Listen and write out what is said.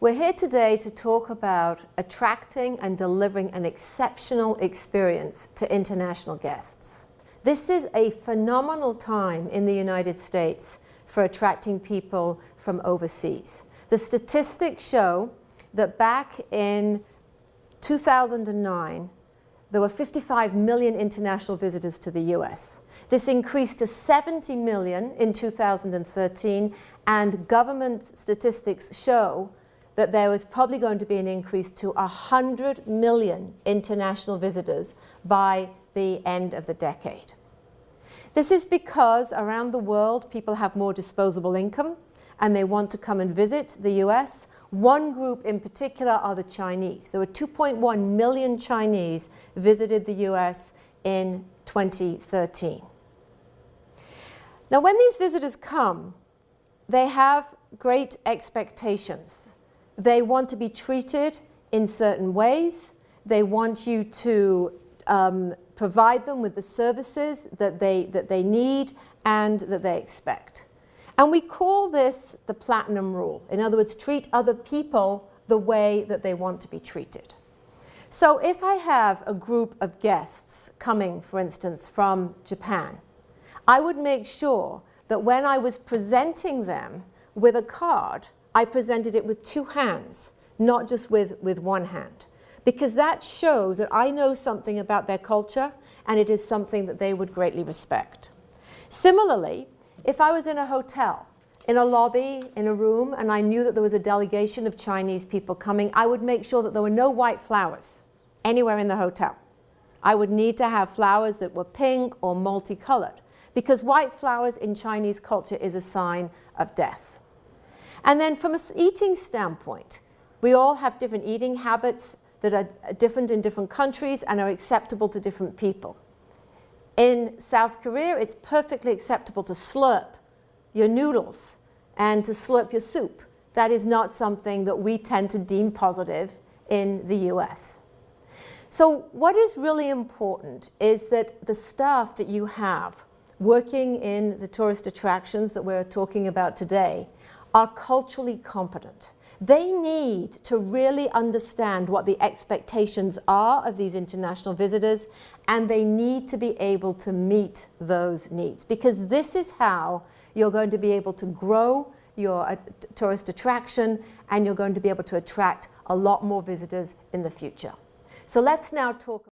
We're here today to talk about attracting and delivering an exceptional experience to international guests. This is a phenomenal time in the United States for attracting people from overseas. The statistics show that back in 2009, there were 55 million international visitors to the US. This increased to 70 million in 2013, and government statistics show that there was probably going to be an increase to 100 million international visitors by the end of the decade. This is because around the world people have more disposable income and they want to come and visit the US. One group in particular are the Chinese. There were 2.1 million Chinese visited the US in 2013. Now, when these visitors come, they have great expectations. They want to be treated in certain ways. They want you to provide them with the services that they need and that they expect. And we call this the platinum rule. In other words, treat other people the way that they want to be treated. So if I have a group of guests coming, for instance, from Japan, I would make sure that when I was presenting them with a card, I presented it with two hands, not just with one hand, because that shows that I know something about their culture and it is something that they would greatly respect. Similarly, if I was in a hotel, in a lobby, in a room, and I knew that there was a delegation of Chinese people coming, I would make sure that there were no white flowers anywhere in the hotel. I would need to have flowers that were pink or multicolored, because white flowers in Chinese culture is a sign of death. And then from an eating standpoint, we all have different eating habits that are different in different countries and are acceptable to different people. In South Korea, it's perfectly acceptable to slurp your noodles and to slurp your soup. That is not something that we tend to deem positive in the US. So what is really important is that the staff that you have working in the tourist attractions that we're talking about today are culturally competent. They need to really understand what the expectations are of these international visitors, and they need to be able to meet those needs, because this is how you're going to be able to grow your tourist attraction and you're going to be able to attract a lot more visitors in the future. So let's now talk